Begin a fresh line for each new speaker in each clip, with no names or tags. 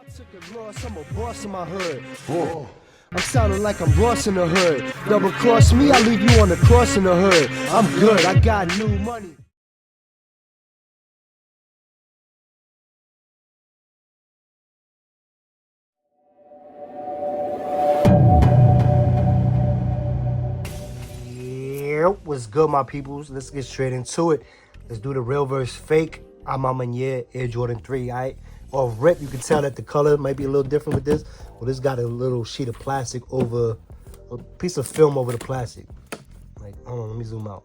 I'm a boss in my hood. Oh. I'm sounding like I'm Ross in the hood. Double cross me, I leave you on the cross in the hood. I'm good, I got new money. What's good, my peoples? Let's get straight into it. Let's do the real versus fake. I'm on maniere Air Jordan 3, all right? Off rip, you can tell that the color might be a little different with this. Well, this got a little sheet of plastic over, a piece of film over the plastic. Like, hold on, let me zoom out.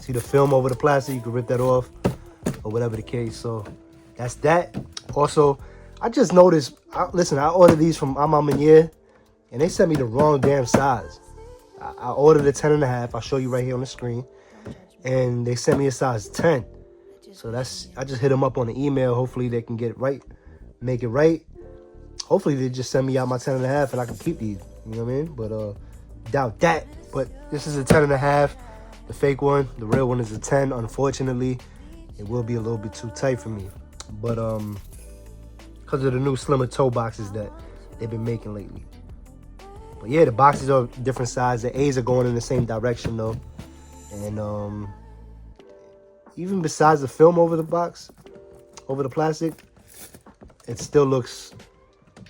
See the film over the plastic? You can rip that off or whatever the case. So that's that. Also, I just noticed, listen, I ordered these from I'm on maniere and they sent me the wrong damn size. I ordered a 10.5. I'll show you right here on the screen. And they sent me a size 10. So that's, I just hit them up on the email. Hopefully they can get it right, make it right. Hopefully they just send me out my 10.5 and I can keep these. You know what I mean? But doubt that. But this is a 10.5. The fake one. The real one is a 10. Unfortunately, it will be a little bit too tight for me. But because of the new slimmer toe boxes that they've been making lately. But yeah, the boxes are different size. The A's are going in the same direction though. And even besides the film over the box, over the plastic, it still looks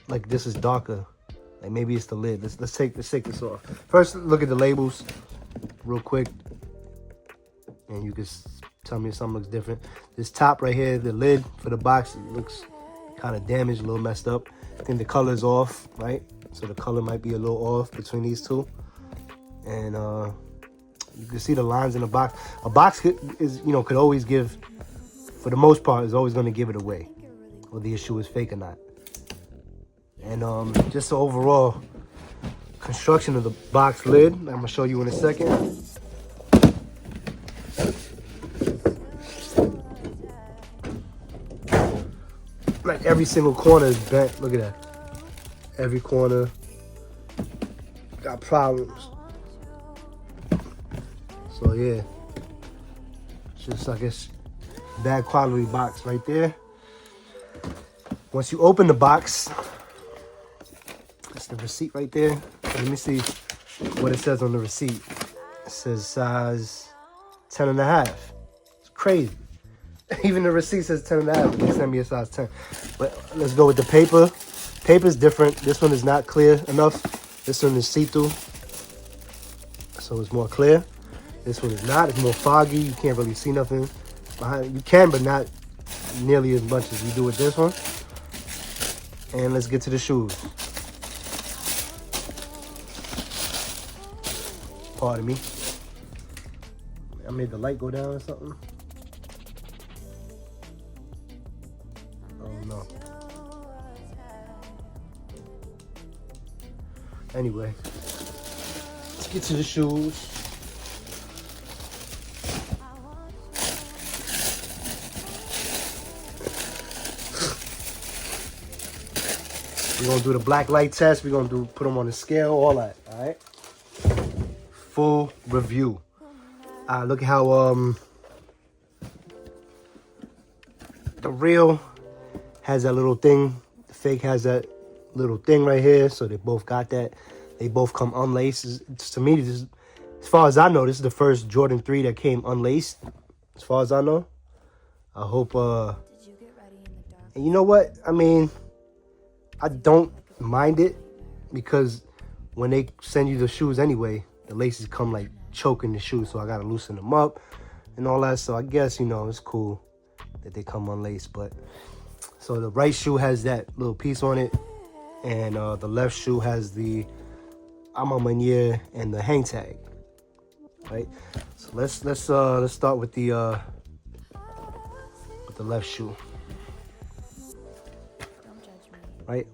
like this is darker. Like maybe it's the lid. Let's take this off. First, look at the labels real quick. And you can tell me if something looks different. This top right here, the lid for the box, it looks kind of damaged, a little messed up. I think the color's off, right? So the color might be a little off between these two. And you can see the lines in the box. A box could always give, for the most part, is always going to give it away, whether the shoe is fake or not. And just the overall construction of the box lid, I'm going to show you in a second. Like every single corner is bent. Look at that. Every corner got problems. So yeah, it's just, I guess, bad quality box right there. Once you open the box, that's the receipt right there. Let me see what it says on the receipt. It says size 10.5. It's crazy. Even the receipt says 10.5, but they sent me a size 10. But let's go with the paper. Paper's different. This one is not clear enough. This one is see-through, so it's more clear. This one is not. It's more foggy. You can't really see nothing behind it. You can, but not nearly as much as you do with this one. And let's get to the shoes. Pardon me. I made the light go down or something. Oh no. Anyway, let's get to the shoes. We're gonna do the black light test. We're gonna put them on the scale, all that. All right. Full review. Look at how the real has that little thing. The fake has that little thing right here, so they both got that. They both come unlaced. To me, this is, as far as I know, this is the first Jordan 3 that came unlaced, as far as I know. I hope and you know what, I mean, I don't mind it, because when they send you the shoes anyway, the laces come like choking the shoe, so I gotta loosen them up and all that. So I guess, you know, it's cool that they come unlaced. But so the right shoe has that little piece on it, and the left shoe has the I'm on maniere and the hang tag, right? So let's start with the left shoe, right?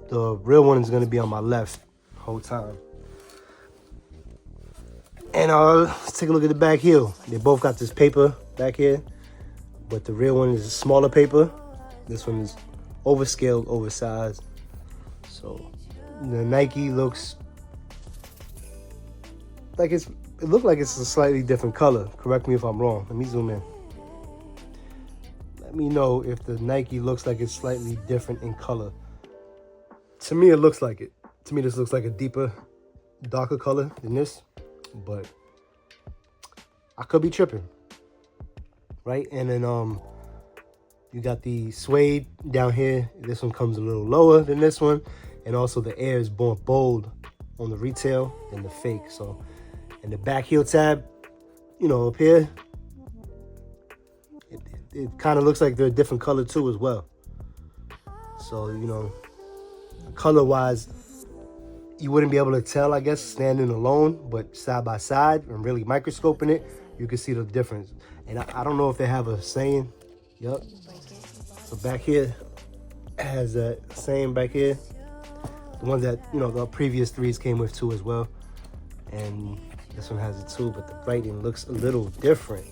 The real one is gonna be on my left the whole time. And let's take a look at the back heel. They both got this paper back here, but the real one is a smaller paper. This one is overscaled, oversized. So the Nike looks like it looked like it's a slightly different color. Correct me if I'm wrong. Let me zoom in. let me know if the Nike looks like it's slightly different in color. To me, it looks like it. To me, this looks like a deeper, darker color than this, but I could be tripping, right? And then you got the suede down here. This one comes a little lower than this one, and also the air is more bold on the retail than the fake. So, and the back heel tab, you know, up here, it kind of looks like they're a different color too as well. So, you know, color-wise, you wouldn't be able to tell, I guess, standing alone, but side by side and really microscoping it, you can see the difference. And I don't know if they have a saying. Yep. So back here has that same back here. The ones that, you know, the previous threes came with too as well. And this one has it too, but the writing looks a little different,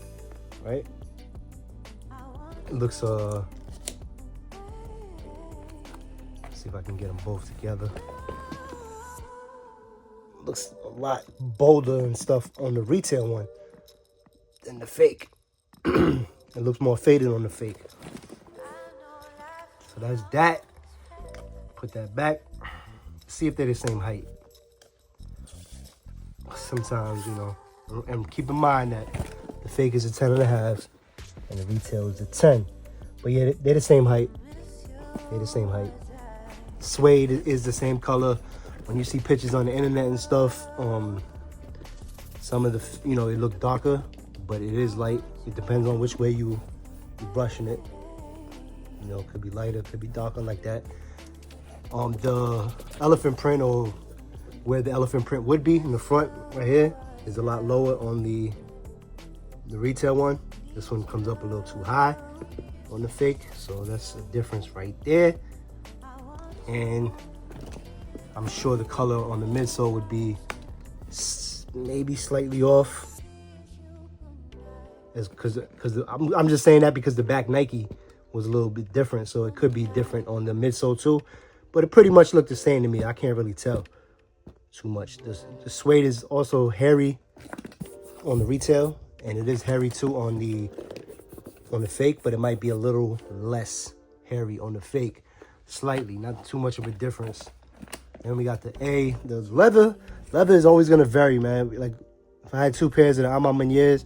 right? It looks, see if I can get them both together. Looks a lot bolder and stuff on the retail one than the fake. It looks more faded on the fake. So that's that. Put that back. See if they're the same height. Sometimes, you know, and keep in mind that the fake is a 10.5 and the retail is a 10. But yeah, they're the same height. They're the same height. Suede is the same color. When you see pictures on the internet and stuff, some of the, you know, it look darker, but it is light. It depends on which way you're brushing it. You know, it could be lighter, it could be darker like that. The elephant print, or where the elephant print would be in the front right here, is a lot lower on the retail one. This one comes up a little too high on the fake, so that's a difference right there. And I'm sure the color on the midsole would be maybe slightly off. Because I'm just saying that because the back Nike was a little bit different, so it could be different on the midsole too. But it pretty much looked the same to me. I can't really tell too much. The suede is also hairy on the retail, and it is hairy too on the fake, but it might be a little less hairy on the fake, slightly, not too much of a difference. Then we got the A, the leather. Leather is always gonna vary, man. Like if I had two pairs of the maniere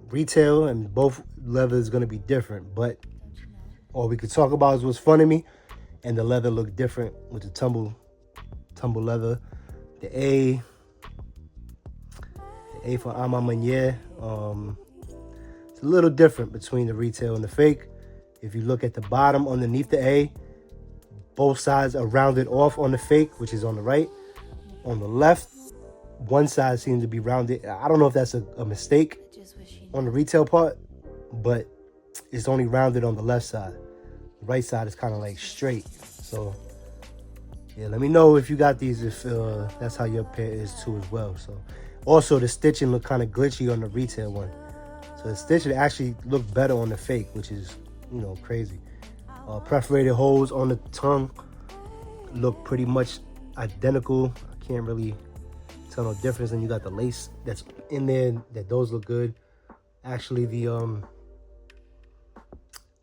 retail, and both leather is gonna be different. But all we could talk about is what's fun to me, and the leather looked different with the tumble leather. The A for maniere, it's a little different between the retail and the fake. If you look at the bottom underneath the A, both sides are rounded off on the fake, which is on the right. On the left, one side seems to be rounded. I don't know if that's a mistake on the retail part, but it's only rounded on the left side. The right side is kind of like straight. So yeah, let me know if you got these, if that's how your pair is too as well. So also the stitching looked kind of glitchy on the retail one. So the stitching actually looked better on the fake, which is, you know, crazy. Perforated holes on the tongue look pretty much identical. I can't really tell no difference. And you got the lace that's in there, that those look good. Actually, the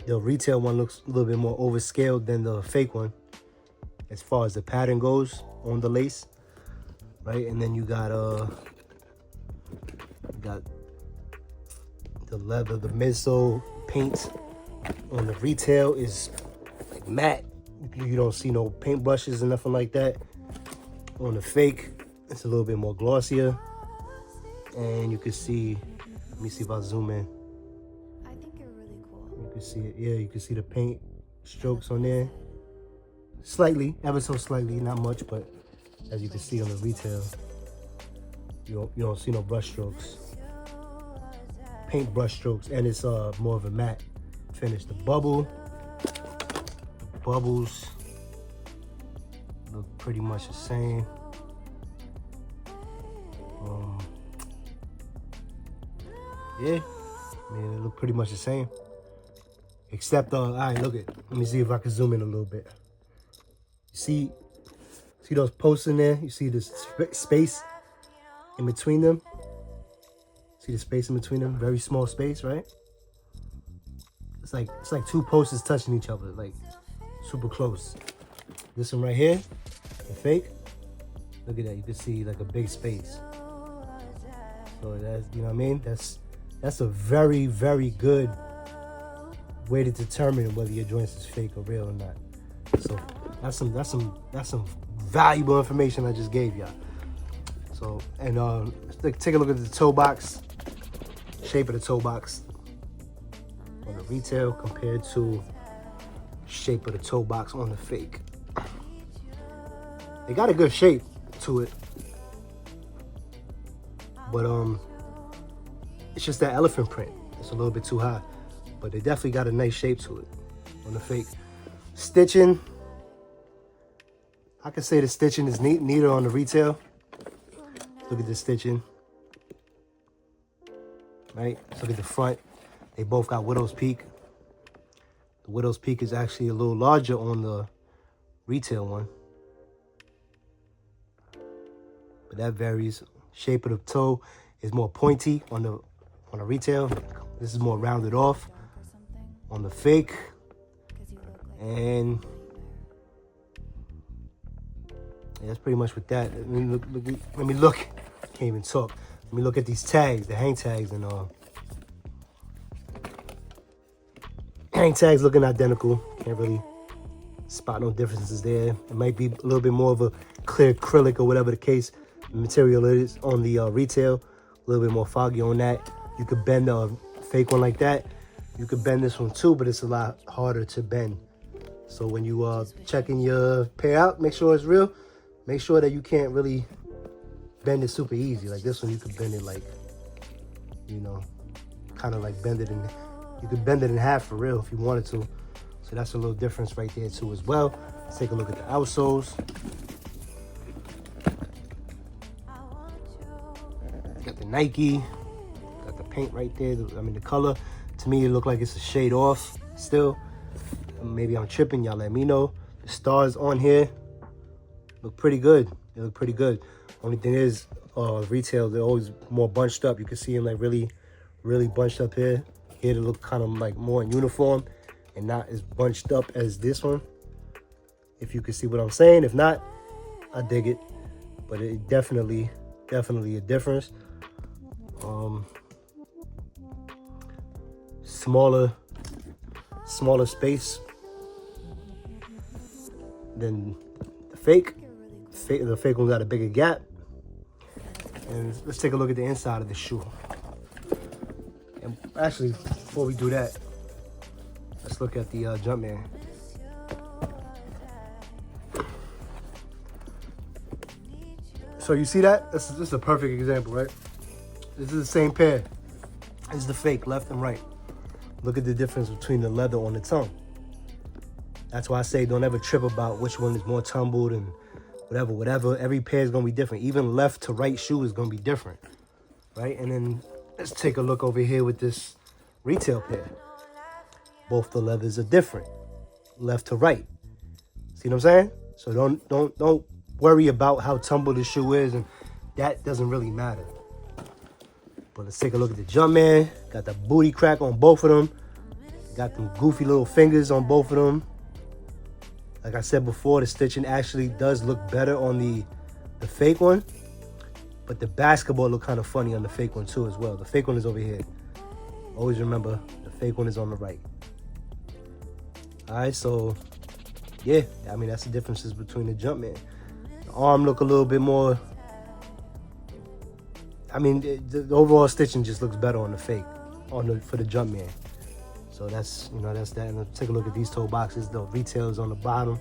retail one looks a little bit more overscaled than the fake one as far as the pattern goes on the lace, right? And then you got the leather, the midsole paint on the retail is like matte. You don't see no paint brushes or nothing like that. On the fake, it's a little bit more glossier. And you can see, let me see if I zoom in.
I think you're really cool.
You can see it, yeah, you can see the paint strokes on there. Slightly, ever so slightly, not much, but as you can see on the retail, you don't see no brush strokes. Paint brush strokes, and it's more of a matte finish. The bubbles look pretty much the same. Yeah, I mean, it look pretty much the same. Except, all right, look at, let me see if I can zoom in a little bit. You see those posts in there? You see the space in between them? See the space in between them? Very small space, right? it's like two posters touching each other, like super close. This one right here, the fake. Look at that. You can see like a big space. So that's, you know what I mean. That's a very, very good way to determine whether your joints is fake or real or not. So that's some valuable information I just gave y'all. So, and let's take a look at the toe box, shape of the toe box on the retail compared to shape of the toe box on the fake. They got a good shape to it, but it's just that elephant print. It's a little bit too high, but they definitely got a nice shape to it on the fake. Stitching, I could say the stitching is neater on the retail. Look at the stitching, right? Look at the front. They both got widow's peak. The widow's peak is actually a little larger on the retail one, but that varies. Shape of the toe is more pointy on the retail. This is more rounded off on the fake. And yeah, that's pretty much with that. Let me look. Can't even talk. Let me look at these tags, the hang tags, and hang tags looking identical. Can't really spot no differences there. It might be a little bit more of a clear acrylic or whatever the case material is on the retail. A little bit more foggy on that. You could bend a fake one like that. You could bend this one too, but it's a lot harder to bend. So when you checking your pair out, make sure it's real. Make sure that you can't really bend it super easy. Like this one, you could bend it like, you know, kind of like bend it in. You could bend it in half for real if you wanted to. So that's a little difference right there too as well. Let's take a look at the outsoles. Got the Nike, got the paint right there. I mean, the color, to me, it looked like it's a shade off still. Maybe I'm tripping, y'all let me know. The stars on here look pretty good. They look pretty good. Only thing is, retail, they're always more bunched up. You can see them like really, really bunched up here. Here they look kind of like more in uniform and not as bunched up as this one. If you can see what I'm saying. If not, I dig it. But it definitely a difference. Smaller space than the fake. The fake one got a bigger gap. And let's take a look at the inside of the shoe. And actually, before we do that, let's look at the Jumpman. So you see that? This is a perfect example, right? This is the same pair. This is the fake, left and right. Look at the difference between the leather on the tongue. That's why I say don't ever trip about which one is more tumbled and whatever. Every pair is gonna be different. Even left to right shoe is gonna be different, right? And then let's take a look over here with this retail pair. Both the leathers are different, left to right. See what I'm saying? So don't worry about how tumbled the shoe is, and that doesn't really matter. But let's take a look at the Jumpman. Got the booty crack on both of them. Got them goofy little fingers on both of them. Like I said before, the stitching actually does look better on the fake one. But the basketball look kind of funny on the fake one too as well. The fake one is over here. Always remember, the fake one is on the right. All right, so yeah, I mean, that's the differences between the Jumpman. The arm look a little bit more, I mean, the overall stitching just looks better on the fake, for the Jumpman. So that's, you know, that's that. And let's take a look at these toe boxes. The retail is on the bottom.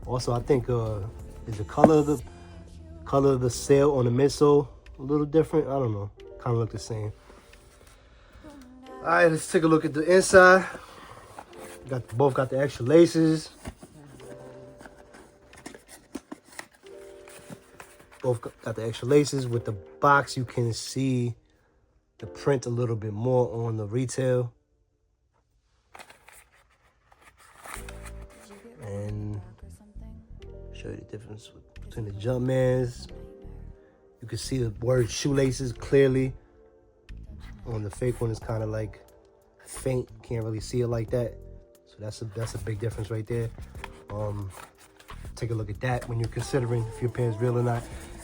Also, I think is the color of the sail on the midsole a little different? I don't know. Kind of look the same. All right, let's take a look at the inside. Both got the extra laces. Both got the extra laces. With the box, you can see the print a little bit more on the retail. And show you the difference between the Jumpmans. You can see the word shoelaces clearly On the fake one, it's kind of like faint. Can't really see it like that. So that's a big difference right there. Take a look at that when you're considering if your pen's real or not.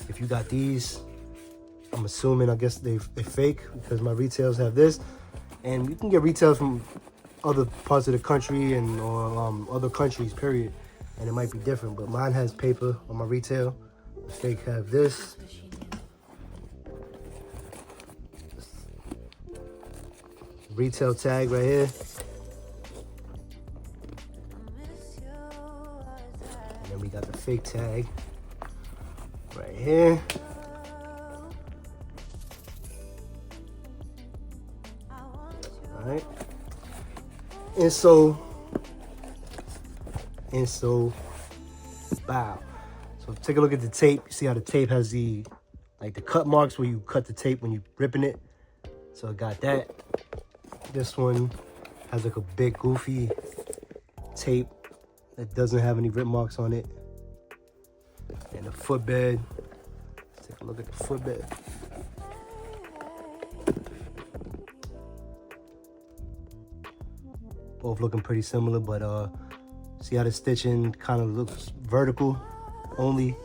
If you got these, I'm assuming, I guess they're fake because my retails have this. And you can get retails from other parts of the country and or other countries, period. And it might be different, but mine has paper on my retail. The fake have this. Retail tag right here. And then we got the fake tag right here. All right. And so, wow. So take a look at the tape. You see how the tape has the cut marks where you cut the tape when you're ripping it. So I got that. This one has like a big goofy tape that doesn't have any rip marks on it. And the footbed. Let's take a look at the footbed. Both looking pretty similar, but see how the stitching kind of looks vertical only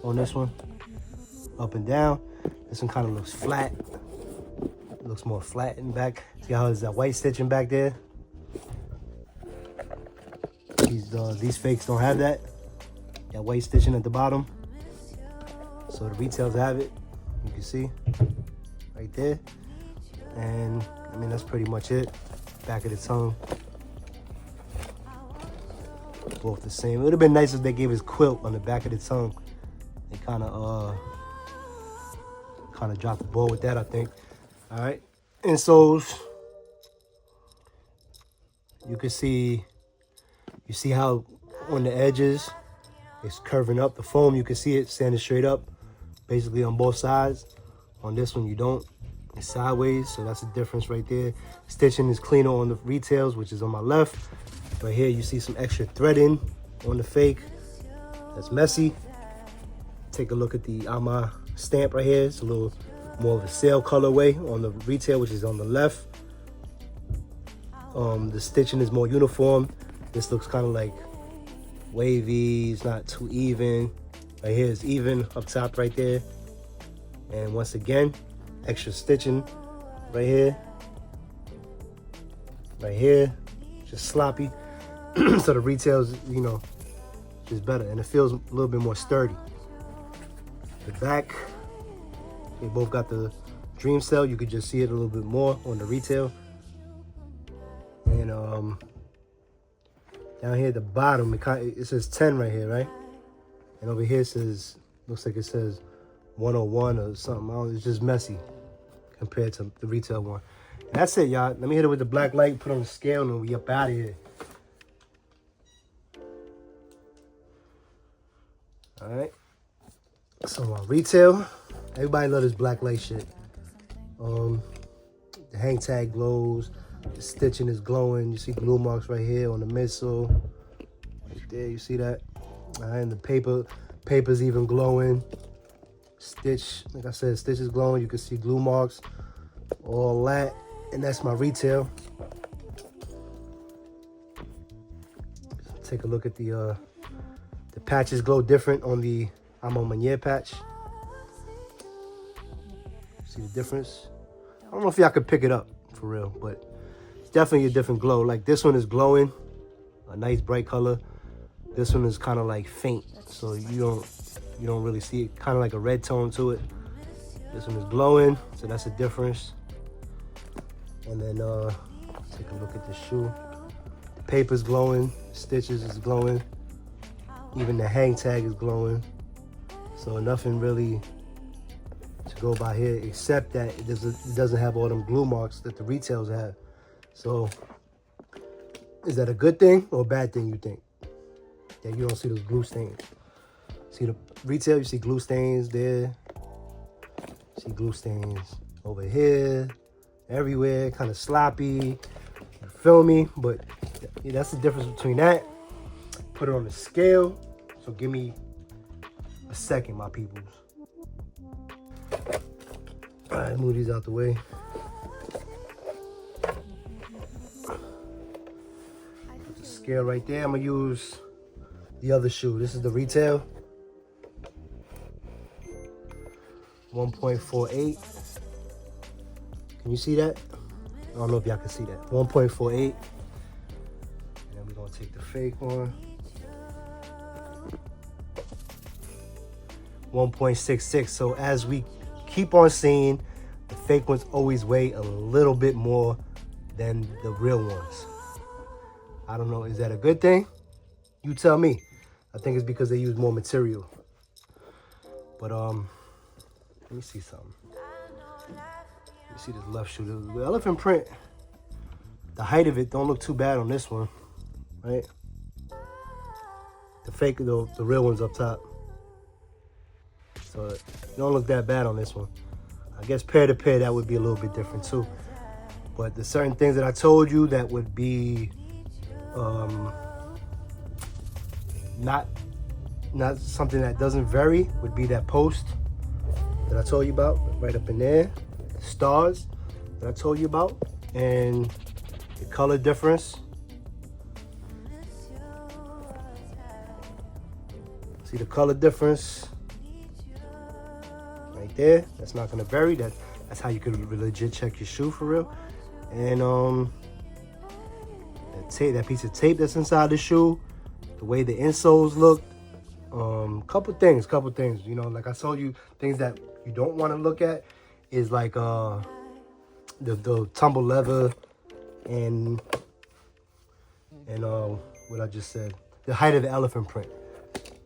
on this one, up and down. This one kind of looks flat. It looks more flat in back. See how there's that white stitching back there? These fakes don't have that. That white stitching at the bottom. So the retails have it. You can see right there. And I mean, that's pretty much it. Back of the tongue. Both the same. It would have been nice if they gave us quilt on the back of the tongue. They kind of dropped the ball with that, I think. All right, insoles. You can see, how on the edges it's curving up. The foam, you can see it standing straight up, basically on both sides. On this one, you don't. It's sideways, so that's the difference right there. Stitching is cleaner on the retails, which is on my left. Right here, you see some extra threading on the fake. That's messy. Take a look at the AMA stamp right here. It's a little more of a sail colorway on the retail, which is on the left. The stitching is more uniform. This looks kind of like wavy. It's not too even. Right here is even up top right there. And once again, extra stitching right here. Right here, just sloppy. So the retails, just better. And it feels a little bit more sturdy. The back, they both got the dream cell. You could just see it a little bit more on the retail. And down here at the bottom, it says 10 right here, right? And over here looks like it says 101 or something. It's just messy compared to the retail one. And that's it, y'all. Let me hit it with the black light, put on the scale, and we up out of here. All right. So retail, everybody love this black light shit. The hang tag glows, the stitching is glowing. You see glue marks right here on the midsole. Right there, you see that? And the paper's even glowing. Stitch, like I said, stitch is glowing. You can see glue marks, all that. And that's my retail. Take a look at the patches glow different on the maniere patch. See the difference? I don't know if y'all could pick it up for real, but it's definitely a different glow. Like this one is glowing, a nice bright color. This one is kind of like faint, so you don't really see it. Kind of like a red tone to it. This one is glowing, so that's a difference. And then take a look at the shoe. The paper's glowing, stitches is glowing. Even the hang tag is glowing. So nothing really to go by here except that it doesn't have all them glue marks that the retails have. So is that a good thing or a bad thing, you think? That you don't see those glue stains. See the retail, you see glue stains there. See glue stains over here, everywhere, kind of sloppy. You feel me? But yeah, that's the difference between that. Put it on the scale. So give me a second, my peoples. All right, move these out the way. scale right there. I'm gonna use the other shoe. This is the retail. 1.48. Can you see that? I don't know if y'all can see that. 1.48. And then we're gonna take the fake one. 1.66. So as we keep on seeing, the fake ones always weigh a little bit more than the real ones. I don't know, is that a good thing? You tell me. I think it's because they use more material. But let me see something. Let me see this left shoe. The elephant print, the height of it don't look too bad on this one, right? The fake, the real one's up top. So it don't look that bad on this one. I guess pair to pair, that would be a little bit different too. But the certain things that I told you that would be not something that doesn't vary would be that post that I told you about right up in there, the stars that I told you about, and the color difference. See the color difference right there? That's not gonna vary. That's how you could legit check your shoe for real. And that piece of tape that's inside the shoe, the way the insoles look, couple things. You know, like I told you, things that you don't want to look at is like the tumble leather and what I just said, the height of the elephant print.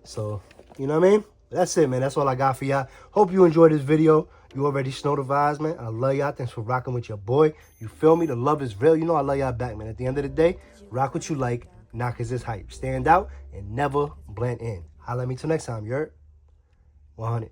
So, you know what I mean? That's it, man. That's all I got for y'all. Hope you enjoyed this video. You already know the vibes, man. I love y'all. Thanks for rocking with your boy. You feel me? The love is real. You know I love y'all back, man. At the end of the day, rock what you like, not 'cause it's hype. Stand out and never blend in. Holla at me till next time, you heard? 100.